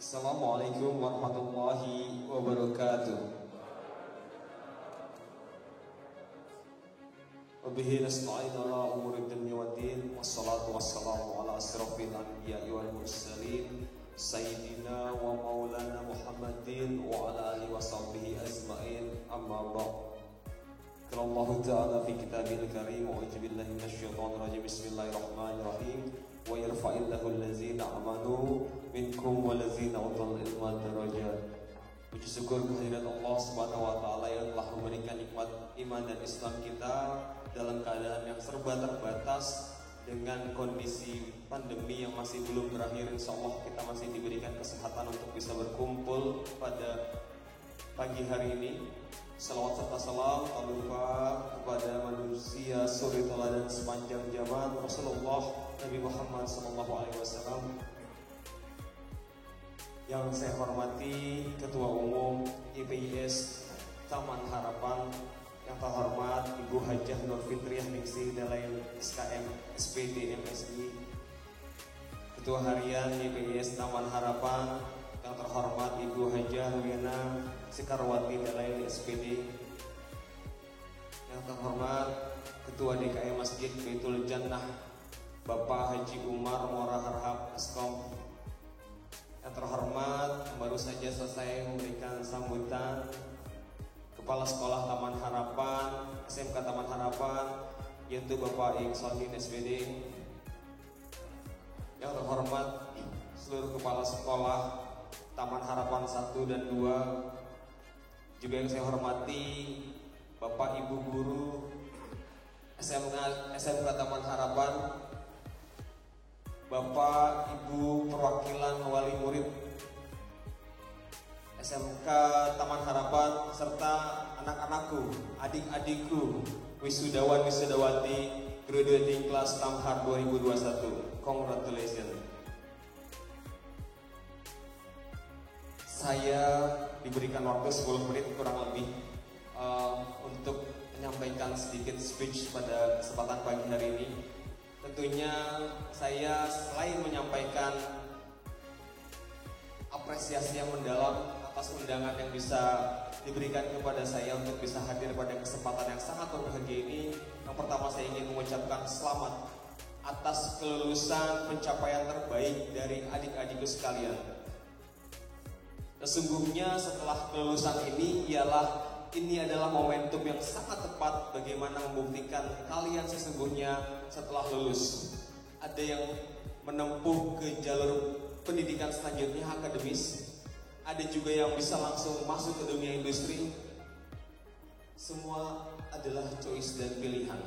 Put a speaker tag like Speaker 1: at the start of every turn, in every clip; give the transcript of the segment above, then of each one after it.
Speaker 1: Assalamualaikum warahmatullahi wabarakatuh. Wabihi nasta'in ala umuri dunya waddin. Wassalatu wassalamu ala asrafil anbiya'i wal mursalin Sayyidina wa maulana Muhammadin wa ala alihi wa sahbihi ajma'in. Amma ba'd. Qala Allah Ta'ala fi kitabil karim wa a'udzu billahi minasyaitonir rajim. Bismillahirrahmanirrahim. Wa yarfa'illahu allazina amanu minkum walazina utul ilma darajat. Puji syukur kehadirat Allah Subhanahu wa taala yang telah memberikan nikmat iman dan Islam kita dalam keadaan yang serba terbatas dengan kondisi pandemi yang masih belum berakhir. Insyaallah kita masih diberikan kesehatan untuk bisa berkumpul pada pagi hari ini. Salawat serta salam tak lupa kepada manusia suri teladan sepanjang zaman Rasulullah Nabi Muhammad SAW. Yang saya hormati Ketua Umum IPIS Taman Harapan, yang terhormat Ibu Hajah Nur Fitriah Ningsih Dalail SKM SPD MSI, Ketua Harian IPIS Taman Harapan, yang terhormat Ibu Hajah Wiana Sekarwati Dalail SPD, yang terhormat Ketua DKM Masjid Baitul Jannah Bapak Haji Umar Mora Harhab Askom, yang terhormat baru saja selesai memberikan sambutan Kepala Sekolah Taman Harapan SMK Taman Harapan, yaitu Bapak Iqsodin SPD, yang terhormat seluruh Kepala Sekolah Taman Harapan 1 dan 2, juga yang saya hormati Bapak Ibu Guru SMK Taman Harapan, Bapak Ibu perwakilan wali murid SMK Taman Harapan, serta anak-anakku, adik-adikku, wisudawan wisudawati graduating class Tamhar 2021. Congratulations. Saya diberikan waktu 10 menit kurang lebih untuk menyampaikan sedikit speech pada kesempatan pagi hari ini. Tentunya saya selain menyampaikan apresiasi yang mendalam atas undangan yang bisa diberikan kepada saya untuk bisa hadir pada kesempatan yang sangat berbahagia ini, yang pertama saya ingin mengucapkan selamat atas kelulusan pencapaian terbaik dari adik-adikku sekalian. Sesungguhnya setelah kelulusan ini adalah momentum yang sangat tepat bagaimana membuktikan kalian sesungguhnya setelah lulus. Ada yang menempuh ke jalur pendidikan selanjutnya akademis, ada juga yang bisa langsung masuk ke dunia industri. Semua adalah choice dan pilihan.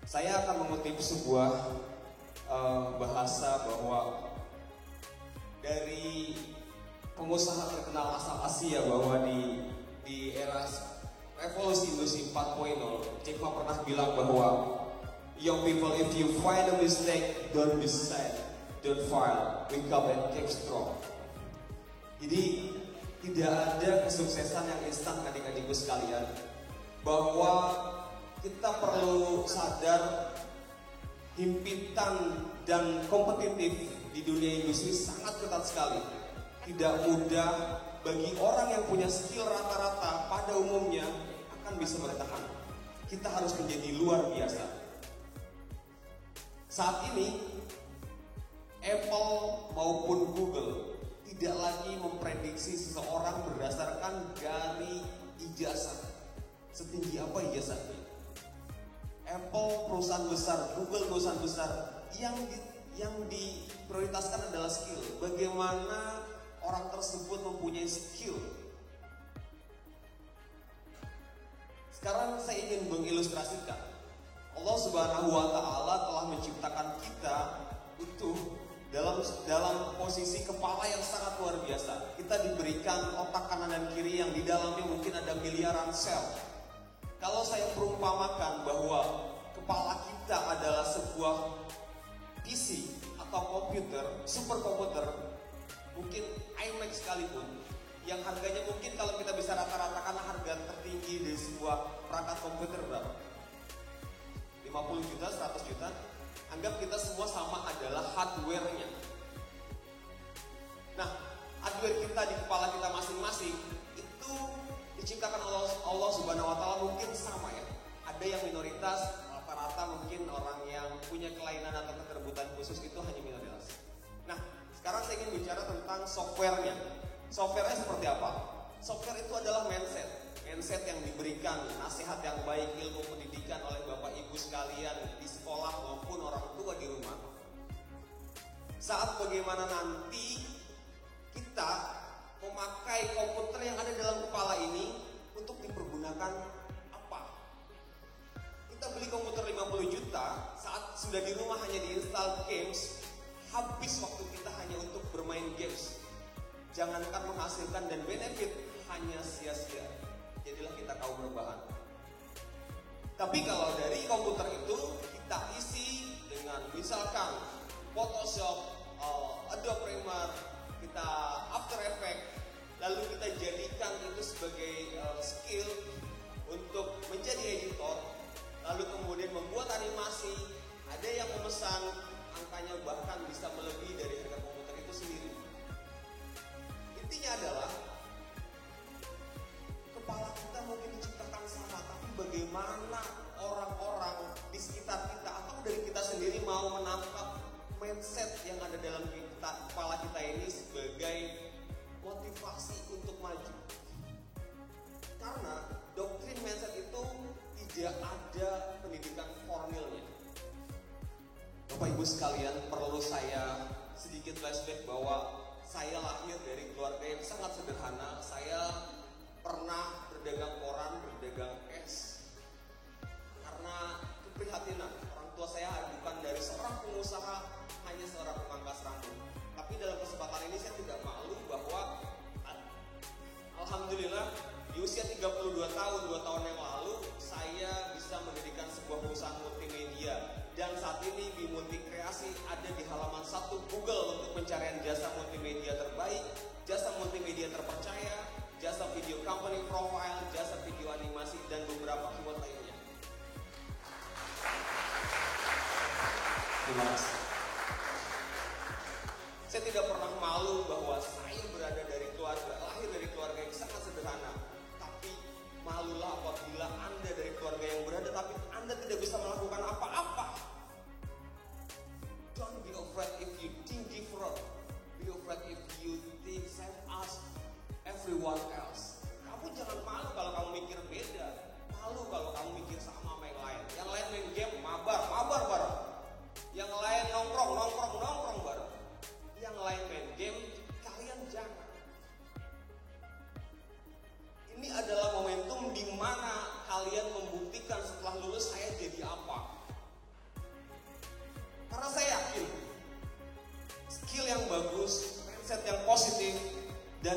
Speaker 1: Saya akan mengutip sebuah bahasa bahwa dari pengusaha terkenal asal Asia, bahwa di era revolusi industri 4.0, Jack Ma pernah bilang bahwa young people, if you find a mistake, don't be sad, don't file, wake up and keep strong. Jadi tidak ada kesuksesan yang instan adik-adikku sekalian, bahwa kita perlu sadar himpitan dan kompetitif di dunia industri sangat ketat sekali. Tidak mudah bagi orang yang punya skill rata-rata pada umumnya akan bisa bertahan. Kita harus menjadi luar biasa. Saat ini Apple maupun Google tidak lagi memprediksi seseorang berdasarkan dari ijazah. Setinggi apa ijazahnya? Apple perusahaan besar, Google perusahaan besar, yang diprioritaskan adalah skill. Bagaimana orang tersebut mempunyai skill. Sekarang saya ingin mengilustrasikan. Allah Subhanahu wa taala telah menciptakan kita utuh dalam posisi kepala yang sangat luar biasa. Kita diberikan otak kanan dan kiri yang di dalamnya mungkin ada miliaran sel. Kalau saya perumpamakan bahwa kepala kita adalah sebuah PC atau komputer, superkomputer, mungkin iMac sekalipun, yang harganya mungkin kalau kita bisa rata-ratakan harga tertinggi dari sebuah perangkat komputer berapa? 50 juta, 100 juta. Anggap kita semua sama adalah hardware-nya. Nah, hardware kita di kepala kita masing-masing itu diciptakan Allah Subhanahu wa Ta'ala mungkin sama ya. Ada yang minoritas, rata-rata mungkin orang yang punya kelainan atau keterbutaan khusus itu hanya minoritas. Nah, sekarang saya ingin bicara tentang softwarenya. Softwarenya seperti apa? Software itu adalah mindset yang diberikan, nasihat yang baik, ilmu pendidikan oleh Bapak Ibu sekalian di sekolah maupun orang tua di rumah. Saat bagaimana nanti kita memakai komputer yang ada dalam kepala ini untuk dipergunakan apa? Kita beli komputer 50 juta, saat sudah di rumah hanya diinstal games, habis waktu kita hanya untuk bermain games. Jangankan menghasilkan dan benefit, hanya sia-sia. Jadilah kita kaum rebahan. Tapi kalau dari komputer itu kita isi dengan misalkan Photoshop, Adobe Premiere, kita After Effects, lalu kita jadikan itu sebagai skill untuk menjadi editor, lalu kemudian membuat animasi. Ada yang memesan, angkanya bahkan bisa melebihi dari harga komputer itu sendiri. Intinya adalah kepala kita mungkin diciptakan sama, tapi bagaimana orang-orang di sekitar kita atau dari kita sendiri mau menangkap mindset yang ada dalam kepala kita ini sebagai motivasi untuk maju. Karena doktrin mindset itu tidak ada pendidikan formilnya. Bapak Ibu sekalian, perlu saya sedikit flashback bahwa saya lahir dari keluarga yang sangat sederhana. Saya pernah berdagang koran, berdagang es. Karena keprihatinan, orang tua saya bukan dari seorang pengusaha, hanya seorang pemangkas rambut. Tapi dalam kesempatan ini saya tidak malu bahwa alhamdulillah di usia 32 tahun, 2 tahun yang lalu saya bisa mendirikan sebuah perusahaan multimedia. Dan saat ini di Multi Kreasi ada di halaman 1 Google untuk pencarian jasa multimedia terbaik, jasa multimedia terpercaya, jasa video company profile, jasa video animasi, dan beberapa keyword lainnya. Terima kasih. Saya tidak pernah malu bahwa saya berada dari keluarga, lahir dari keluarga yang sangat sederhana. Tapi malulah apabila Anda dari keluarga yang berada tapi Anda tidak bisa melakukan apa-apa. Don't be afraid if you think different. Be afraid if you think same as everyone else. Kamu jangan malu kalau kamu mikir beda. Malu kalau kamu mikir sama yang lain. Yang lain main game, mabar bareng. Yang lain nongkrong bareng. Yang lain main game, kalian jangan. Ini adalah momentum di mana kalian membuktikan setelah lulus saya jadi apa. Karena saya yakin skill yang bagus, mindset yang positif, dan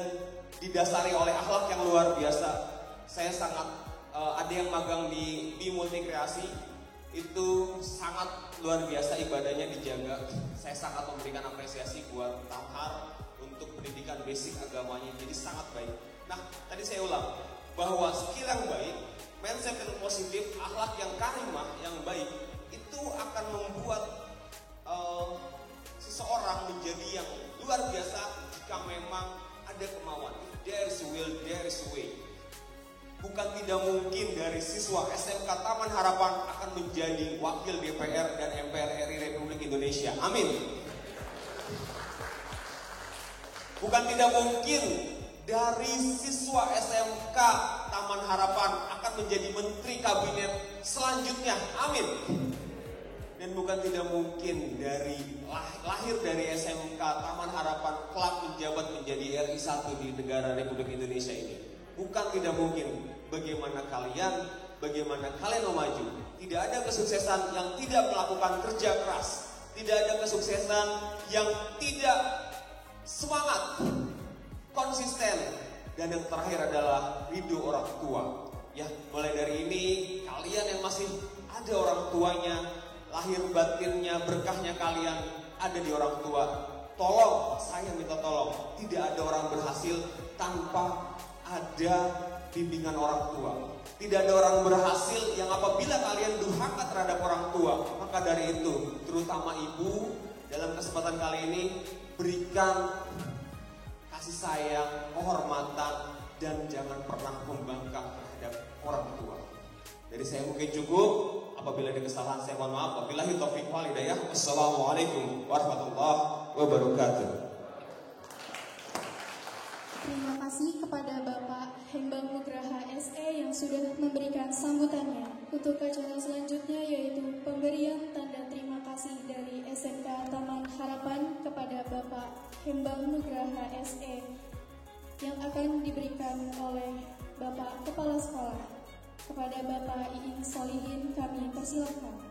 Speaker 1: didasari oleh akhlak yang luar biasa. Saya sangat ada yang magang di Multi Kreasi, itu sangat luar biasa ibadahnya dijaga. Saya sangat memberikan apresiasi buat Tamhar untuk pendidikan basic agamanya, jadi sangat baik. Nah, tadi saya ulang bahwa skill yang baik, mindset yang positif, akhlak yang karimah yang baik itu akan membuat seseorang menjadi yang luar biasa jika memang ada kemauan. There is will, there is way. Bukan tidak mungkin dari siswa SMK Taman Harapan akan menjadi wakil DPR dan MPR RI Republik Indonesia. Amin. Bukan tidak mungkin dari siswa SMK Taman Harapan akan menjadi menteri kabinet selanjutnya. Amin. Dan bukan tidak mungkin dari lahir dari SMK Taman Harapan kelak menjabat menjadi RI 1 di negara Republik Indonesia ini. Bukan tidak mungkin. Bagaimana kalian mau maju? Tidak ada kesuksesan yang tidak melakukan kerja keras. Tidak ada kesuksesan yang tidak semangat, konsisten. Dan yang terakhir adalah ridho orang tua. Ya, mulai dari ini kalian yang masih ada orang tuanya, lahir batinnya, berkahnya kalian ada di orang tua. Tolong, saya minta tolong. Tidak ada orang berhasil tanpa ada bimbingan orang tua. Tidak ada orang berhasil yang apabila kalian durhaka terhadap orang tua. Maka dari itu, terutama ibu, dalam kesempatan kali ini berikan kasih sayang, kehormatan, dan jangan pernah membangkang terhadap orang tua. Dari saya mungkin cukup. Apabila ada kesalahan saya mohon maaf. Wabillahi taufiq wal hidayah. Wassalamualaikum warahmatullahi wabarakatuh.
Speaker 2: Terima kasih kepada Bapak Hembang Nugraha SE yang sudah memberikan sambutannya. Untuk acara selanjutnya yaitu pemberian tanda terima kasih dari SMK Taman Harapan kepada Bapak Hembang Nugraha SE yang akan diberikan oleh Bapak Kepala Sekolah. Kepada Bapak Iing Solihin kami persilakan.